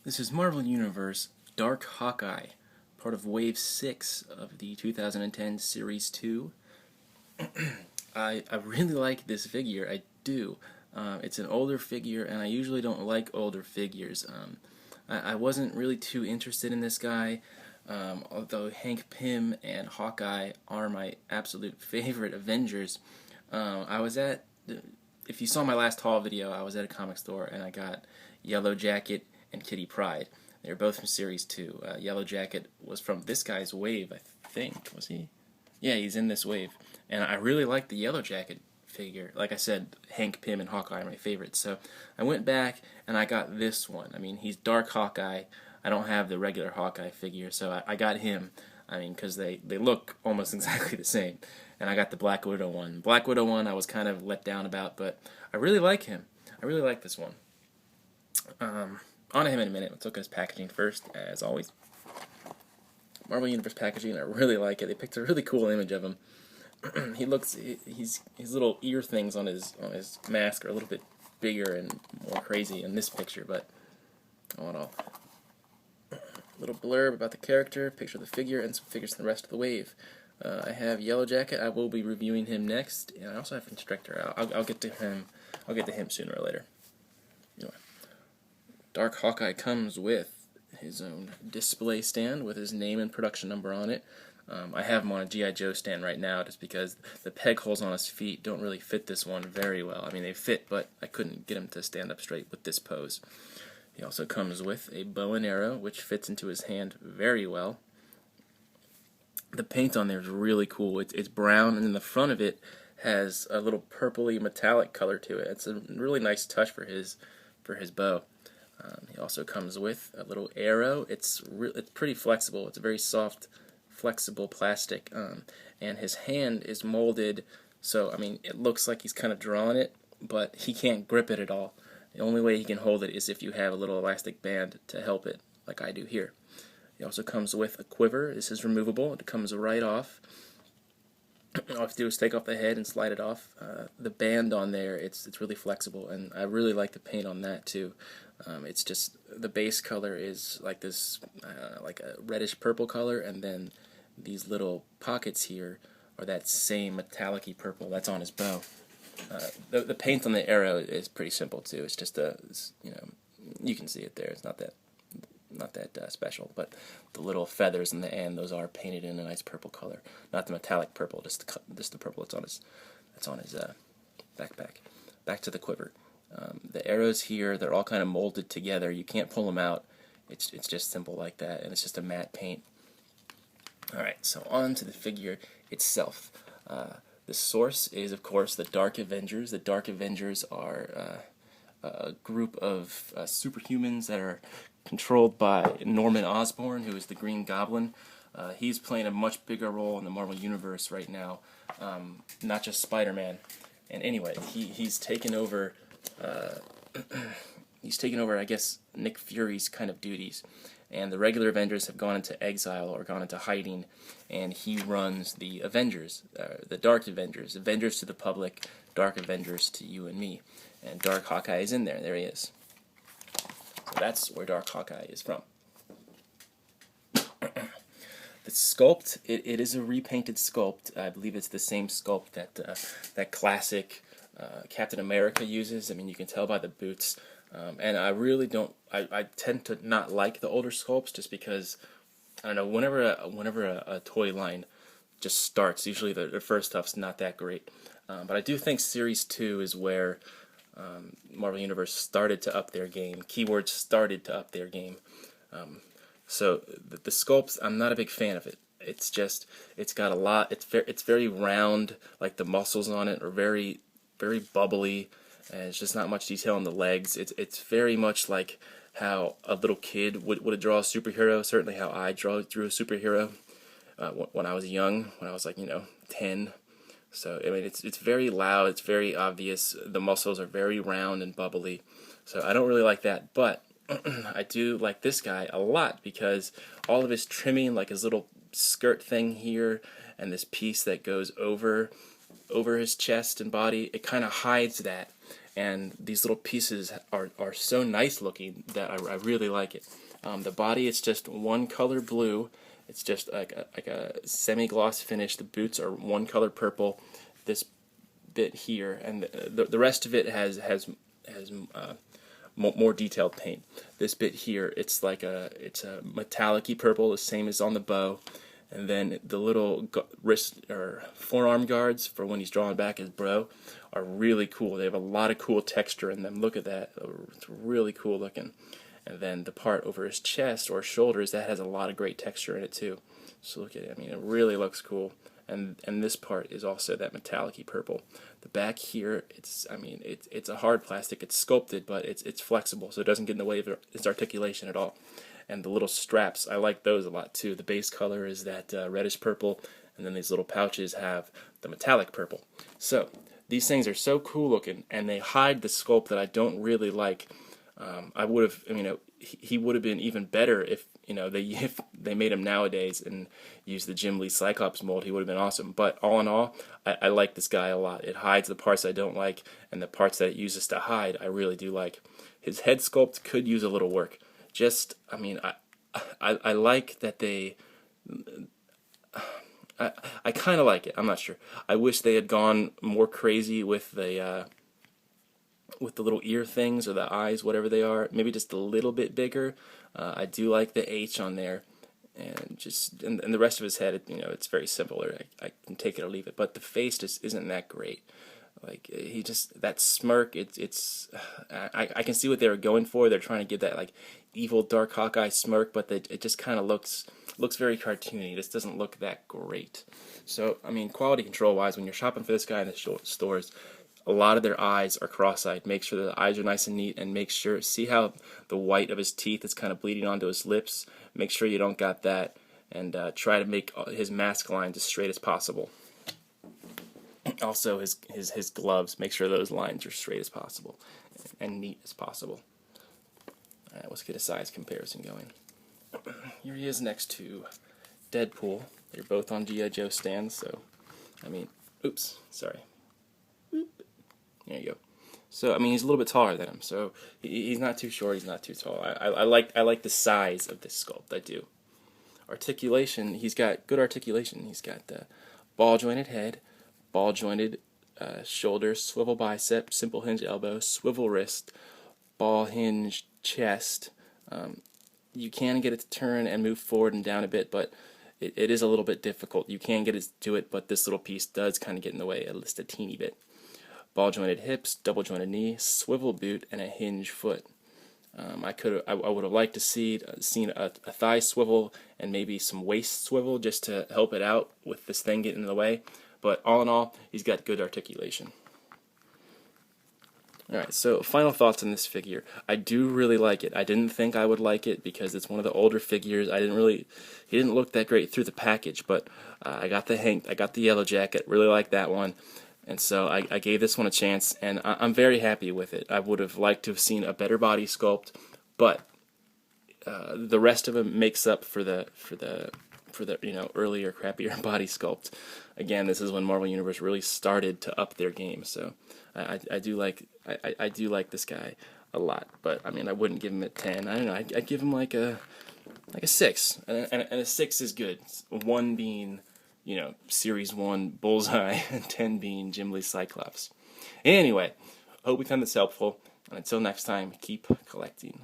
This is Marvel Universe Dark Hawkeye, part of Wave 6 of the 2010 Series 2. I really like this figure, I do. It's an older figure, and I usually don't like older figures. I wasn't really too interested in this guy, although Hank Pym and Hawkeye are my absolute favorite Avengers. If you saw my last haul video, I was at a comic store and I got Yellow Jacket and Kitty Pryde. They're both from Series 2. Yellow Jacket was from this guy's wave, I think. Was he? Yeah, he's in this wave. And I really like the Yellow Jacket figure. Like I said, Hank Pym and Hawkeye are my favorites. So I went back and I got this one. I mean, he's Dark Hawkeye. I don't have the regular Hawkeye figure, so I got him. I mean, because they look almost exactly the same. And I got the Black Widow one. Black Widow one I was kind of let down about, but I really like him. I really like this one. On to him in a minute. Let's look at his packaging first, as always. Marvel Universe packaging, I really like it. They picked a really cool image of him. His little ear things on his mask are a little bit bigger and more crazy in this picture, but all in all. Little blurb about the character, picture of the figure, and some figures from the rest of the wave. I have Yellow Jacket. I will be reviewing him next, and I also have Constrictor. I'll get to him. I'll get to him sooner or later. Anyway, Dark Hawkeye comes with his own display stand with his name and production number on it. I have him on a G.I. Joe stand right now just because the peg holes on his feet don't really fit this one very well. I mean, they fit, but I couldn't get him to stand up straight with this pose. He also comes with a bow and arrow, which fits into his hand very well. The paint on there is really cool. It's brown, and in the front of it has a little purpley metallic color to it. It's a really nice touch for his bow. He also comes with a little arrow. It's pretty flexible. It's a very soft, flexible plastic, and his hand is molded. So I mean, it looks like he's kind of drawing it, but he can't grip it at all. The only way he can hold it is if you have a little elastic band to help it, like I do here. He also comes with a quiver. This is removable. It comes right off. All you have to do is take off the head and slide it off. The band on there, it's really flexible, and I really like the paint on that too. It's just the base color is like this, like a reddish purple color, and then these little pockets here are that same metallic-y purple that's on his bow. The paint on the arrow is pretty simple too. It's just you can see it there. It's not that special, but the little feathers in the end, those are painted in a nice purple color. Not the metallic purple, just the purple that's on his backpack. Back to the quiver. The arrows here, they're all kind of molded together. You can't pull them out. It's just simple like that, and it's just a matte paint. All right, so on to the figure itself. The source is, of course, the Dark Avengers. The Dark Avengers are a group of superhumans that are controlled by Norman Osborn, who is the Green Goblin. He's playing a much bigger role in the Marvel Universe right now, not just Spider-Man. And anyway, he's taken over. He's taken over, I guess, Nick Fury's kind of duties. And the regular Avengers have gone into exile or gone into hiding, and he runs the Avengers, the Dark Avengers, Avengers to the public, Dark Avengers to you and me. And Dark Hawkeye is in there. There he is. So that's where Dark Hawkeye is from. The sculpt, it is a repainted sculpt. I believe it's the same sculpt that classic Captain America uses. I mean, you can tell by the boots. And I really don't. I tend to not like the older sculpts just because I don't know. Whenever a toy line just starts, usually the first stuff's not that great. But I do think Series 2 is where Marvel Universe started to up their game. Keywords started to up their game. So the sculpts, I'm not a big fan of it. It's got a lot. It's very round. Like the muscles on it are very bubbly. And it's just not much detail on the legs. It's very much like how a little kid would draw a superhero. Certainly how I drew a superhero when I was young, when I was like 10. So I mean, it's very loud. It's very obvious. The muscles are very round and bubbly. So I don't really like that, but I do like this guy a lot because all of his trimming, like his little skirt thing here, and this piece that goes over his chest and body, it kind of hides that. and these little pieces are so nice looking that I really like it. The body, it's just one color blue. It's just like a semi-gloss finish. The boots are one color purple. This bit here, and the rest of it has more detailed paint. This bit here, it's a metallic-y purple, the same as on the bow. And then the little wrist or forearm guards for when he's drawing back his bro are really cool. They have a lot of cool texture in them. Look at that. It's really cool looking. And then the part over his chest or shoulders, that has a lot of great texture in it too. So look at it. I mean, it really looks cool. And this part is also that metallic-y purple. The back here, it's a hard plastic. It's sculpted, but it's flexible, so it doesn't get in the way of its articulation at all. And the little straps, I like those a lot too. The base color is that reddish purple, and then these little pouches have the metallic purple. So these things are so cool looking, and they hide the sculpt that I don't really like. I would have, he would have been even better if they made him nowadays and used the Jim Lee Cyclops mold. He would have been awesome. But all in all, I like this guy a lot. It hides the parts I don't like, and the parts that it uses to hide, I really do like. His head sculpt could use a little work. I like that they. I kind of like it. I'm not sure. I wish they had gone more crazy with the little ear things or the eyes, whatever they are. Maybe just a little bit bigger. I do like the H on there, and the rest of his head. It's very simple. I can take it or leave it. But the face just isn't that great. Like that smirk. I can see what they were going for. They're trying to give that like evil dark Hawkeye smirk, but it just kind of looks very cartoony. It just doesn't look that great. So quality control wise, when you're shopping for this guy in the stores, a lot of their eyes are cross-eyed. Make sure the eyes are nice and neat, and see how the white of his teeth is kind of bleeding onto his lips. Make sure you don't got that, and try to make his mask lines as straight as possible. Also, his gloves, make sure those lines are straight as possible and neat as possible. Alright, let's get a size comparison going. Here he is next to Deadpool. They're both on G.I. Joe stands, so, oops, sorry. There you go. So, he's a little bit taller than him, so he's not too short, he's not too tall. I like the size of this sculpt, I do. Articulation, he's got good articulation. He's got the ball-jointed head, ball-jointed shoulder, swivel bicep, simple hinge elbow, swivel wrist, ball hinge chest. You can get it to turn and move forward and down a bit, but it is a little bit difficult. You can get it to do it, but this little piece does kind of get in the way, at least a teeny bit. Ball-jointed hips, double-jointed knee, swivel boot, and a hinge foot. I would have liked to seen a thigh swivel and maybe some waist swivel just to help it out with this thing getting in the way. But all in all, he's got good articulation. Alright, so final thoughts on this figure. I do really like it. I didn't think I would like it because it's one of the older figures. He didn't look that great through the package, but I got the yellow jacket. Really like that one. And so I gave this one a chance, and I'm very happy with it. I would have liked to have seen a better body sculpt, but the rest of him makes up for the earlier crappier body sculpt. Again, this is when Marvel Universe really started to up their game. So I do like this guy a lot, but I wouldn't give him a 10. I don't know. I'd give him like a 6, and a 6 is good. 1 being Series 1 Bullseye, and 10 being Jim Lee Cyclops. Anyway, hope we found this helpful, and until next time, keep collecting.